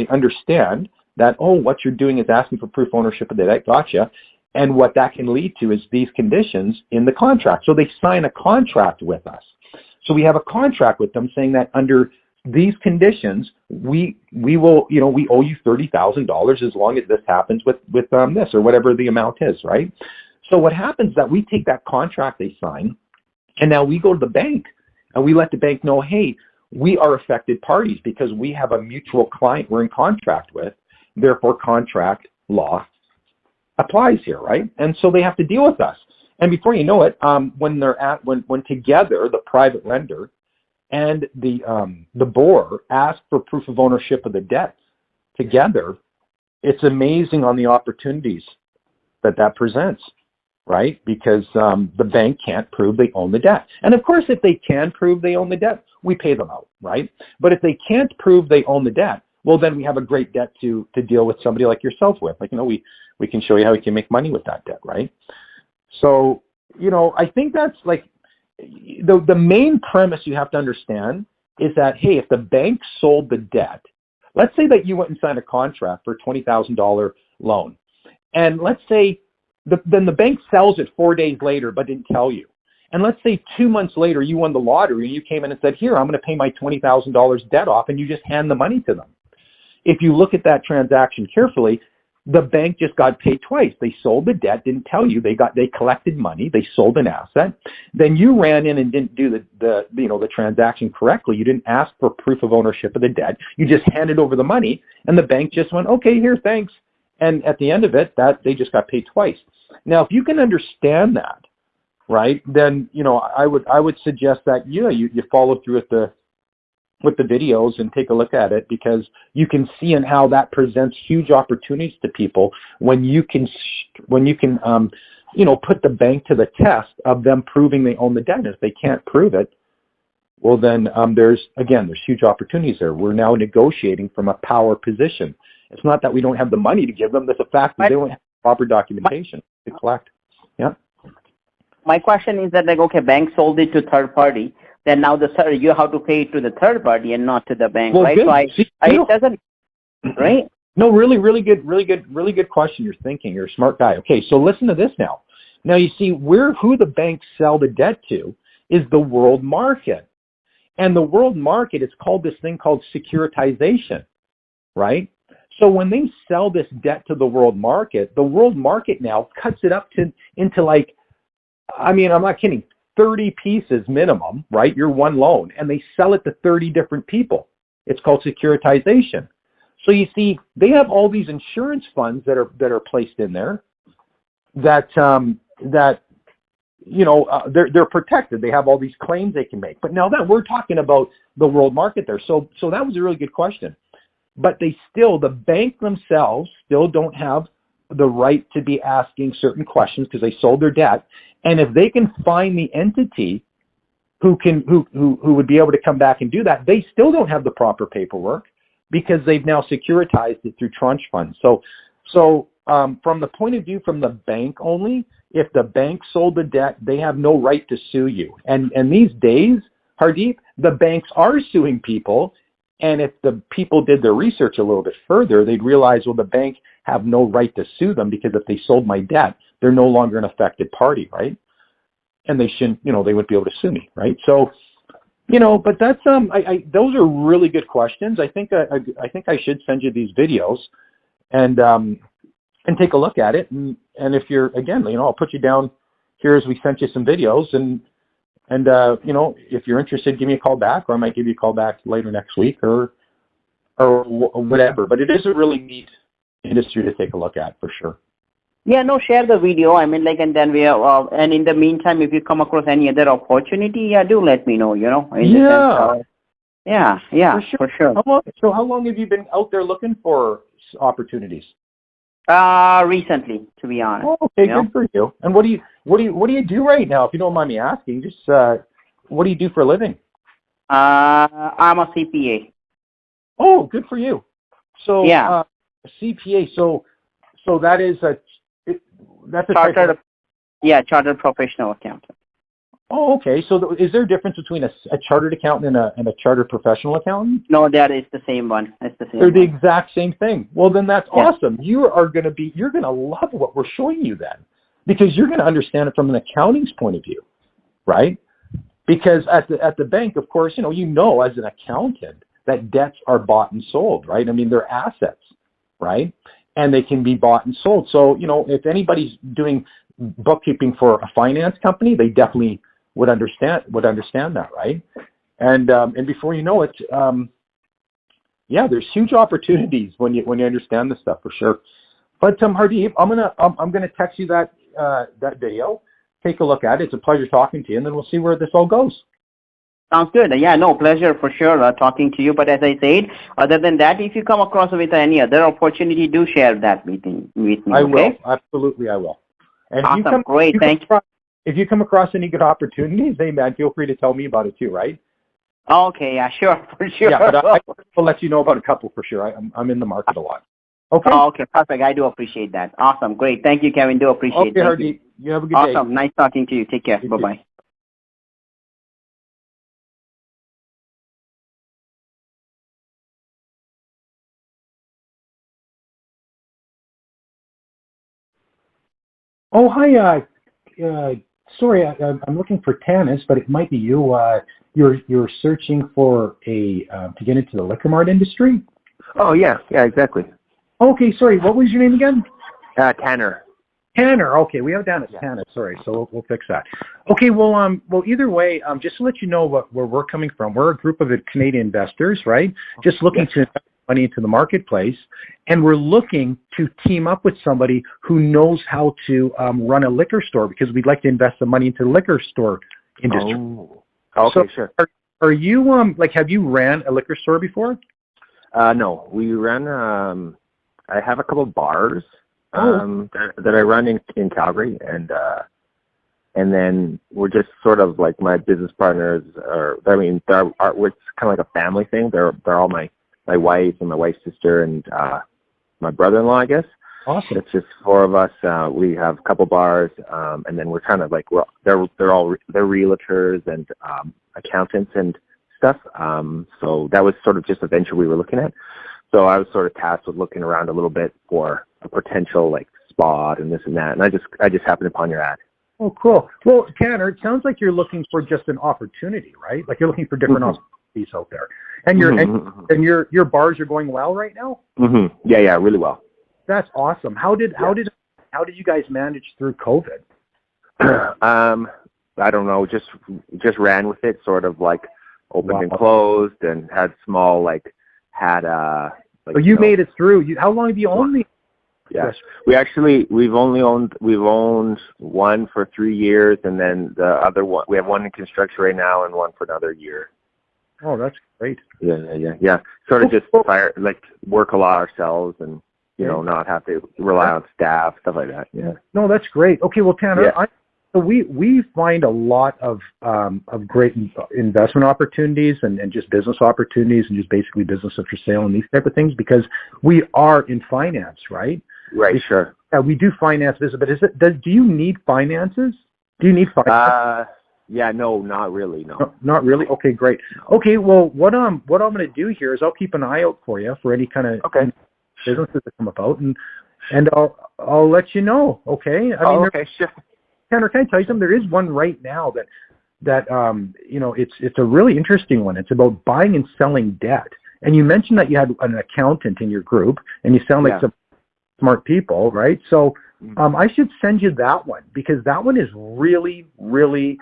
understand that, oh, what you're doing is asking for proof of ownership of the debt, gotcha. And what that can lead to is these conditions in the contract. So they sign a contract with us. So we have a contract with them saying that under these conditions, we will, we owe you $30,000 as long as this happens with this or whatever the amount is, right? So what happens is that we take that contract they sign, and now we go to the bank and we let the bank know, hey, we are affected parties because we have a mutual client we're in contract with. Therefore, contract law applies here, right? And so they have to deal with us. And before you know it, when together the private lender and the borrower ask for proof of ownership of the debt together, it's amazing on the opportunities that presents, right? Because the bank can't prove they own the debt. And of course, if they can prove they own the debt, we pay them out, right? But if they can't prove they own the debt, well, then we have a great debt to deal with somebody like yourself with. Like, we we can show you how we can make money with that debt, right? So, I think that's like the main premise you have to understand is that, hey, if the bank sold the debt, let's say that you went and signed a contract for a $20,000 loan, and let's say then the bank sells it 4 days later but didn't tell you. And let's say 2 months later you won the lottery and you came in and said, here, I'm going to pay my $20,000 debt off, and you just hand the money to them. If you look at that transaction carefully, the bank just got paid twice. They sold the debt, didn't tell you. They collected money. They sold an asset. Then you ran in and didn't do the transaction correctly. You didn't ask for proof of ownership of the debt. You just handed over the money, and the bank just went, okay, here, thanks. And at the end of it, they just got paid twice. Now, if you can understand that, right, then I would suggest that you follow through with the videos and take a look at it, because you can see in how that presents huge opportunities to people when you can put the bank to the test of them proving they own the debt. And if they can't prove it, well then there's huge opportunities there. We're now negotiating from a power position. It's not that we don't have the money to give them. There's a fact that they don't have proper documentation to collect. Yeah. My question is that, like, okay, bank sold it to third party. Then now you have to pay it to the third party and not to the bank, well, right? Good. So it doesn't, right? No, really good question. You're thinking. You're a smart guy. Okay, so listen to this now. Now you see who the banks sell the debt to is the world market, and the world market is called this thing called securitization, right? So when they sell this debt to the world market now cuts it up into like, I mean, I'm not kidding, 30 pieces minimum, right? Your one loan, and they sell it to 30 different people. It's called securitization. So you see, they have all these insurance funds that are placed in there that they're protected. They have all these claims they can make. But now that we're talking about the world market there, so that was a really good question. But the bank themselves still don't have the right to be asking certain questions because they sold their debt. And if they can find the entity who would be able to come back and do that, they still don't have the proper paperwork because they've now securitized it through tranche funds. So from the point of view from the bank only, if the bank sold the debt, they have no right to sue you. And these days, Hardeep, the banks are suing people. And if the people did their research a little bit further, they'd realize, well, the bank have no right to sue them because if they sold my debt, they're no longer an affected party, right? And they shouldn't, they wouldn't be able to sue me, right? So, but that's those are really good questions. I think I should send you these videos and take a look at it. And if you're, again, I'll put you down here as we sent you some videos and if you're interested, give me a call back, or I might give you a call back later next week or whatever. But it is a really neat industry to take a look at for sure. Yeah, no, share the video. I mean, like, and then and in the meantime, if you come across any other opportunity, do let me know, Yeah, for sure. How long have you been out there looking for opportunities? Recently, to be honest. Oh, okay, good for you. And what do you do right now, if you don't mind me asking? Just what do you do for a living? I'm a CPA. Oh, good for you. So yeah, CPA. So that is that's a chartered professional accountant. Oh, okay. So is there a difference between a chartered accountant and a chartered professional accountant? No, that is the same one. It's the same. They're the exact same thing. Well, then that's awesome. You're going to love what we're showing you then, because you're going to understand it from an accounting's point of view, right? Because at the bank, of course, as an accountant that debts are bought and sold, right? I mean, they're assets, right? And they can be bought and sold. So, if anybody's doing bookkeeping for a finance company, they definitely would understand that, right? And before you know it, there's huge opportunities when you understand this stuff for sure. But Hardeep, I'm gonna text you that video. Take a look at it. It's a pleasure talking to you, and then we'll see where this all goes. Sounds good. Yeah, no, pleasure for sure talking to you. But as I said, other than that, if you come across with any other opportunity, do share that with me. I will. Absolutely, I will. And awesome. Great. Thank you. If you come across any good opportunities, hey man, feel free to tell me about it too, right? Okay. Yeah. Sure. For sure. Yeah, but I will let you know about a couple for sure. I'm in the market a lot. Okay. Oh, okay, perfect. I do appreciate that. Awesome, great. Thank you, Kevin. Do appreciate it. Okay, Thank you. Hardeep. You have a good day. Awesome. Nice talking to you. Take care. You Bye too. bye. Oh, hi. Sorry, I'm looking for Tanis, but it might be you. You're searching for a to get into the liquor mart industry. Oh yeah, exactly. Okay, sorry. What was your name again? Tanner. Tanner. Okay, we have down as Tanner. Sorry, so we'll fix that. Okay, well, either way, just to let you know where we're coming from. We're a group of Canadian investors, right? Just looking to invest money into the marketplace, and we're looking to team up with somebody who knows how to run a liquor store because we'd like to invest the money into the liquor store industry. Oh. Okay, So sure. Are you have you ran a liquor store before? No, we run. I have a couple of bars that I run in Calgary, and then we're just sort of like my business partners. It's kind of like a family thing. They're all my wife and my wife's sister and my brother-in-law, I guess. Awesome. It's just four of us. We have a couple bars, and then we're kind of like they're realtors and accountants and stuff. So that was sort of just a venture we were looking at. So I was sort of tasked with looking around a little bit for a potential like spot and this and that. And I just happened upon your ad. Oh, cool. Well, Tanner, it sounds like you're looking for just an opportunity, right? Like you're looking for different opportunities out there, and your bars are going well right now. Mm-hmm. Yeah, really well. That's awesome. How did you guys manage through COVID? I don't know. Just ran with it, sort of like opened and closed, and had small you made it through. How long have you owned these? Yes, we've owned one for 3 years, and then the other one we have one in construction right now, and one for another year. Oh, that's great. Yeah. Sort of just work a lot ourselves, and not have to rely on staff, stuff like that. Yeah. No, that's great. Okay, well, Tanner, so we find a lot of great investment opportunities and just business opportunities and just basically business for sale and these type of things because we are in finance, right? Right. Sure. Yeah, we do finance business, but do you need finances? Do you need finance? Yeah, no, not really. No. Not really. Okay, great. Okay, well, what I'm going to do here is I'll keep an eye out for you for any kind of businesses that come about, and I'll let you know. Okay. Okay, sure. Tanner, can I tell you something? There is one right now that it's a really interesting one. It's about buying and selling debt. And you mentioned that you had an accountant in your group, and you sound like some smart people, right? So I should send you that one because that one is really, really.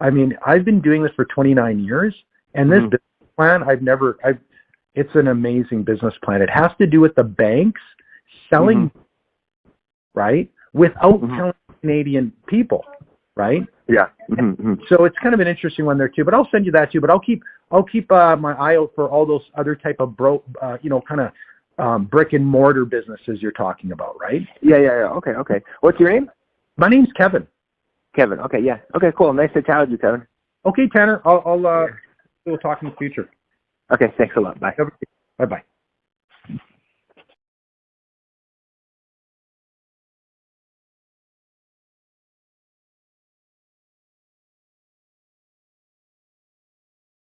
I mean, I've been doing this for 29 years, and this business plan, it's an amazing business plan. It has to do with the banks selling, right, without telling Canadian people, right? Yeah. So it's kind of an interesting one there too. But I'll send you that too. But I'll keep my eye out for all those other type of brick and mortar businesses you're talking about, right? Yeah. Okay. What's your name? My name's Kevin. Kevin. Okay. Yeah. Okay. Cool. Nice to chat with you, Kevin. Okay, Tanner. We'll talk in the future. Okay. Thanks a lot. Bye. Bye-bye.